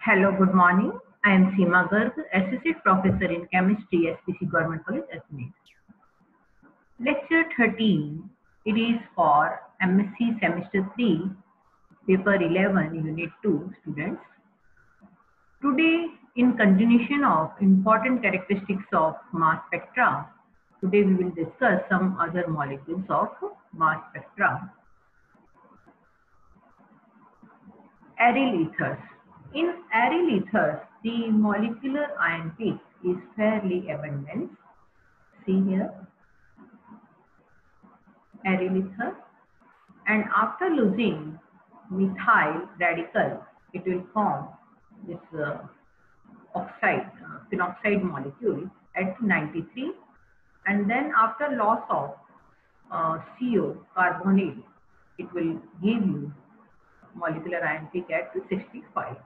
Hello, good morning. I am Seema Garg, Associate Professor in Chemistry, SPC Government College, Ajmer. Lecture 13. It is for MSc Semester 3, Paper 11, Unit 2 students. Today, in continuation of important characteristics of mass spectra, today we will discuss some other molecules of mass spectra. Aryl ethers. In aryl ethers, the molecular ion peak is fairly abundant. See here, aryl ether. And after losing methyl radical, it will form this phenoxide molecule at 93. And then after loss of CO carbonyl, it will give you molecular ion peak at 65.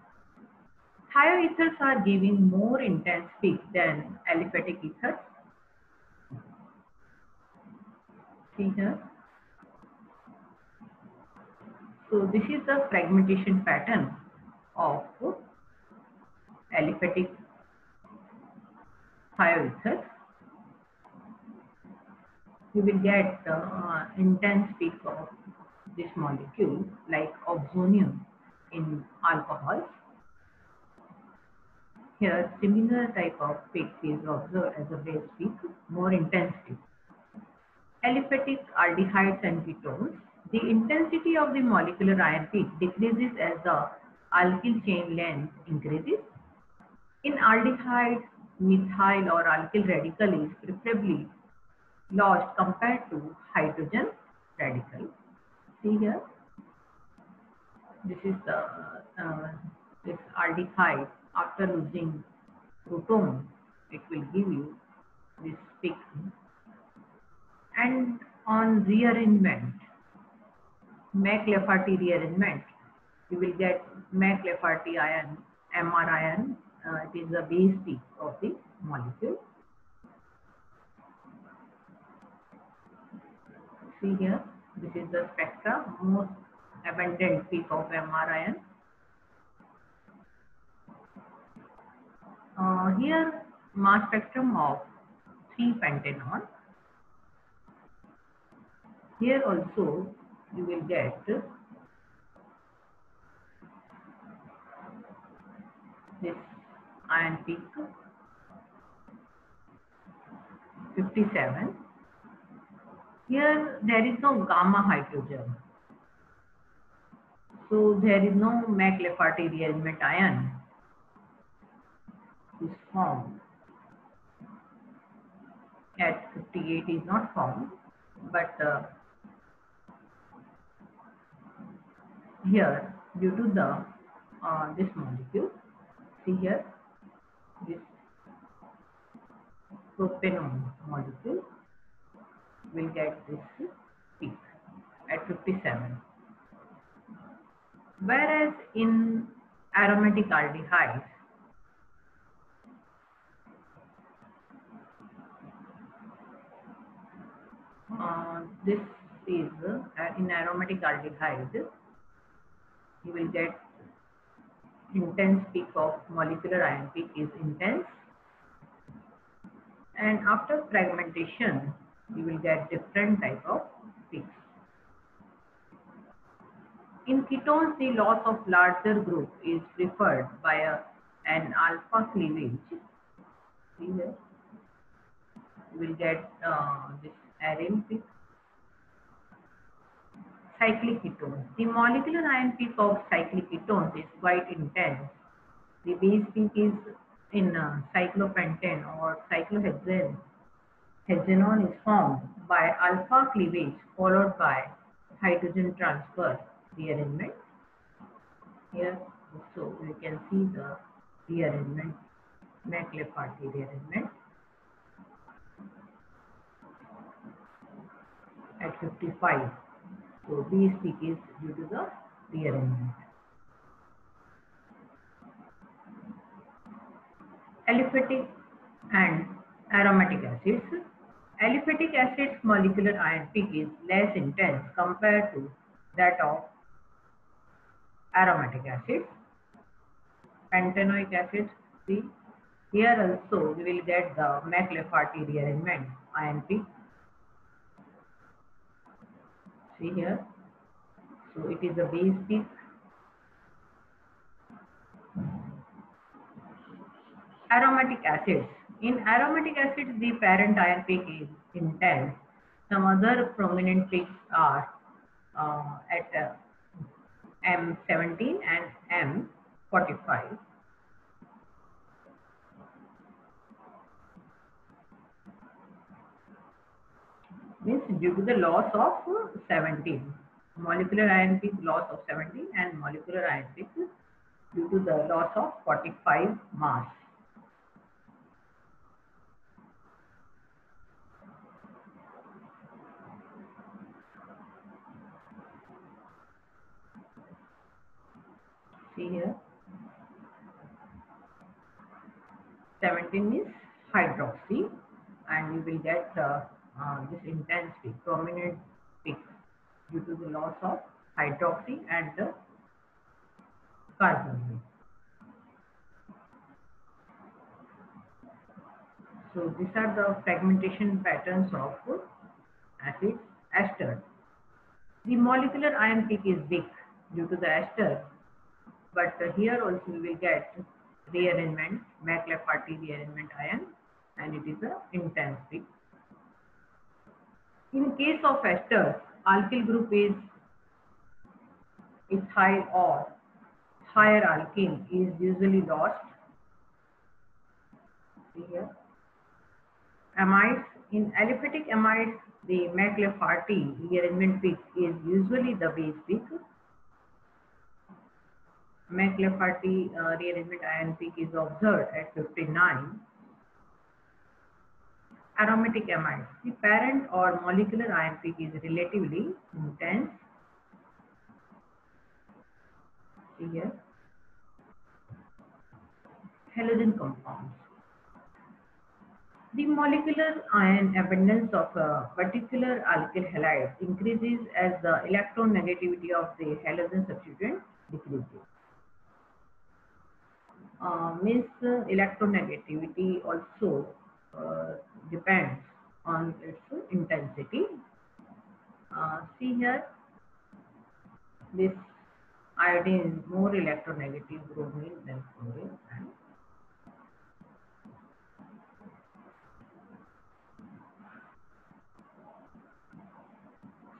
Thioethers are giving more intense peak than aliphatic ethers. See here. So this is the fragmentation pattern of aliphatic thioethers. You will get intense peak of this molecule like oxonium in alcohols. Here, similar type of peak is observed as a base peak, more intense peak. Aliphatic aldehydes and ketones. The intensity of the molecular ion peak decreases as the alkyl chain length increases. In aldehydes, methyl or alkyl radical is preferably lost compared to hydrogen radical. See here, this is the this aldehyde. After losing proton, it will give you this peak. And on rearrangement, Mac-Lafferty rearrangement, you will get Mac-Lafferty ion, MR ion. It is the base peak of the molecule. See here, this is the spectra, most abundant peak of MR ion. Here, mass spectrum of 3-pentanol. Here also you will get this ion peak 57. Here there is no gamma hydrogen, so there is no Mac-Lafferty rearrangement ion is formed. At 58 is not formed, but here due to the this molecule, see here, this propanone molecule will get this peak at 57. Whereas in aromatic aldehydes, this is in aromatic aldehydes, you will get intense peak of molecular ion peak is intense, and after fragmentation you will get different type of peaks. In ketones, the loss of larger group is preferred by an alpha cleavage. See here, you will get this aryl peak. Cyclic ketones. The molecular ion peak of cyclic ketones is quite intense. The base peak is in cyclopentane or cyclohexane. Hexanon is formed by alpha cleavage followed by hydrogen transfer rearrangement. Here also you can see the rearrangement, Mac-Lafferty rearrangement at 55. So base peak is due to the rearrangement. Aliphatic and aromatic acids. Aliphatic acids molecular ion peak is less intense compared to that of aromatic acids. Pantenoic acid. See, here also we will get the McLafferty rearrangement ion peak. See here. So it is a base peak. Aromatic acids. In aromatic acids, the parent ion peak is intense. Some other prominent peaks are at M17 and M45. Means due to the loss of 17. Molecular ion peak loss of 17 and molecular ion peak due to the loss of 45 mass. See here, 17 is hydroxy, and you will get this intense peak, prominent peak due to the loss of hydroxy and the carbon. So these are the fragmentation patterns of acids. Ester. The molecular ion peak is big due to the ester, but here also we will get rearrangement, McLafferty rearrangement ion, and it is a intense peak. In case of ester, alkyl group is ethyl or higher alkene is usually lost. See here. Amides. In aliphatic amides, the McLafferty rearrangement peak is usually the base peak. McLafferty rearrangement ion peak is observed at 59. Aromatic amides. The parent or molecular ion peak is relatively intense. See here. Halogen compounds. The molecular ion abundance of a particular alkyl halide increases as the electronegativity of the halogen substituent decreases. Means electronegativity also depends on its intensity. See here, this iodine is more electronegative bromine than chlorine, and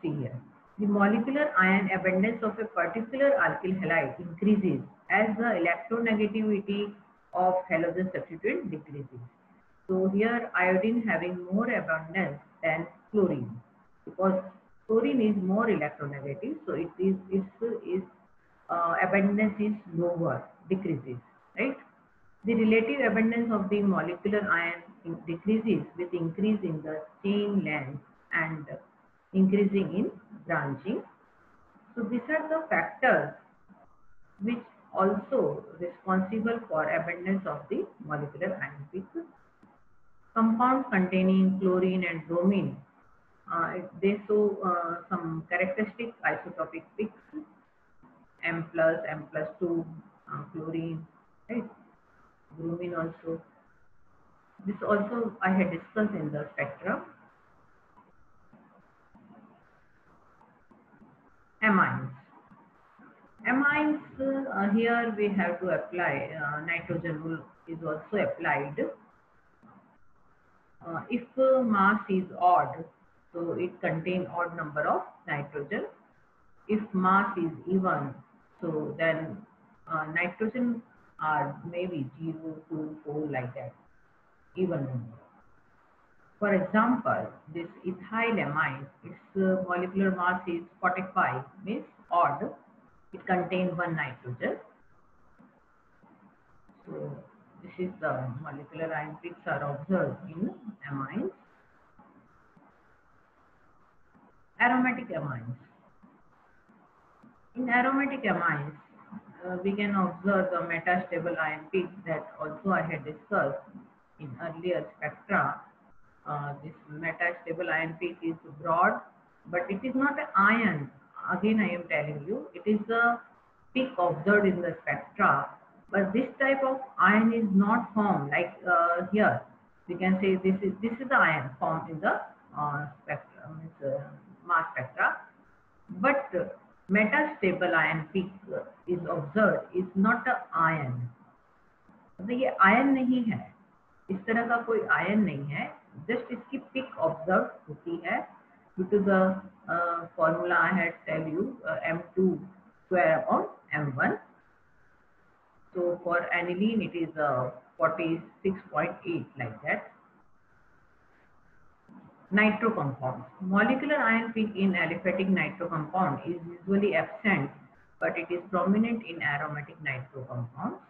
see here, the molecular ion abundance of a particular alkyl halide increases as the electronegativity of halogen substituent decreases. So here iodine having more abundance than chlorine, because chlorine is more electronegative, so its abundance is lower, decreases, right? The relative abundance of the molecular ion decreases with increase in the chain length and increasing in branching. So these are the factors which also responsible for abundance of the molecular ion peak. Compounds containing chlorine and bromine, they show some characteristic isotopic peaks, M plus, M+2, chlorine, right? Bromine also. This also I had discussed in the spectrum. Amines. Amines, here we have to apply, nitrogen rule is also applied. If mass is odd, so it contains odd number of nitrogen. If mass is even, so then nitrogen are maybe 0, 2, 4 like that, even number. For example, this ethylamine, its molecular mass is 45, means odd. It contains 1 nitrogen. So this is the molecular ion peaks are observed in amines. Aromatic amines. In aromatic amines, we can observe the metastable ion peak that also I had discussed in earlier spectra. This metastable ion peak is broad, but it is not an ion. Again, I am telling you, it is the peak observed in the spectra, But this type of ion is not formed like here. We can say this is the ion formed in the spectrum, mass spectra. But metastable ion peak is observed is not a ion. मतलब ये ion नहीं है, इस तरह का कोई ion नहीं है, जस्ट इसकी पिक ऑब्जर्व होती है due to the formula I had tell you m2 square upon m1. So for aniline it is 46.8 like that. Nitro compounds. Molecular ion peak in aliphatic nitro compound is usually absent, but it is prominent in aromatic nitro compounds.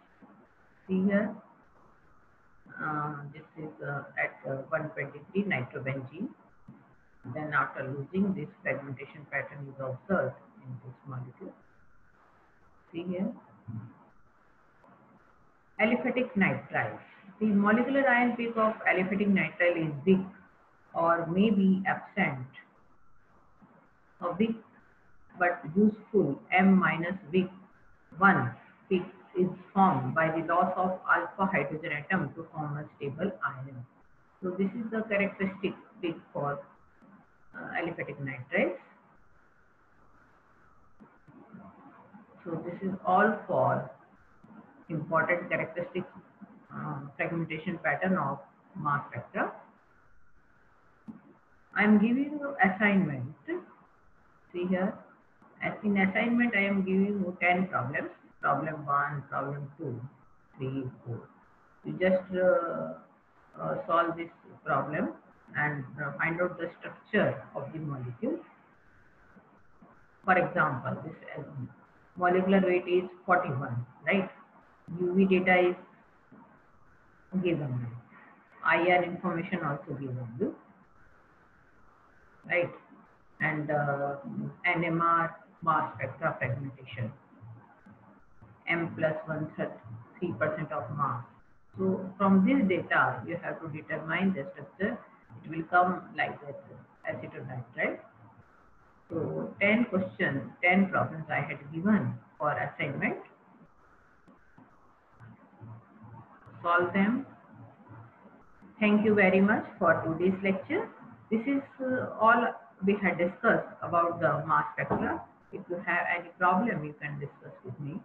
See here, this is at 123 nitrobenzene. Then after losing, this fragmentation pattern is observed in this molecule. See here. Aliphatic nitrile. The molecular ion peak of aliphatic nitrile is weak or may be absent. A weak but useful M-weak 1 peak is formed by the loss of alpha hydrogen atom to form a stable ion. So this is the characteristic peak for aliphatic nitriles. So this is all for important characteristics fragmentation pattern of mass spectra. I am giving you assignment. See here, as in assignment I am giving you 10 problems. Problem 1, problem 2, 3, 4. You just solve this problem and find out the structure of the molecule. For example, this molecular weight is 41, right? UV data is given. IR information also given you, right? And NMR mass spectra fragmentation, M plus 1.3% of mass. So from this data, you have to determine the structure. It will come like that, acetonitrile. So 10 questions, 10 problems I had given for assignment. Solve them. Thank you very much for today's lecture. This is all we had discussed about the mass spectra. If you have any problem, you can discuss with me.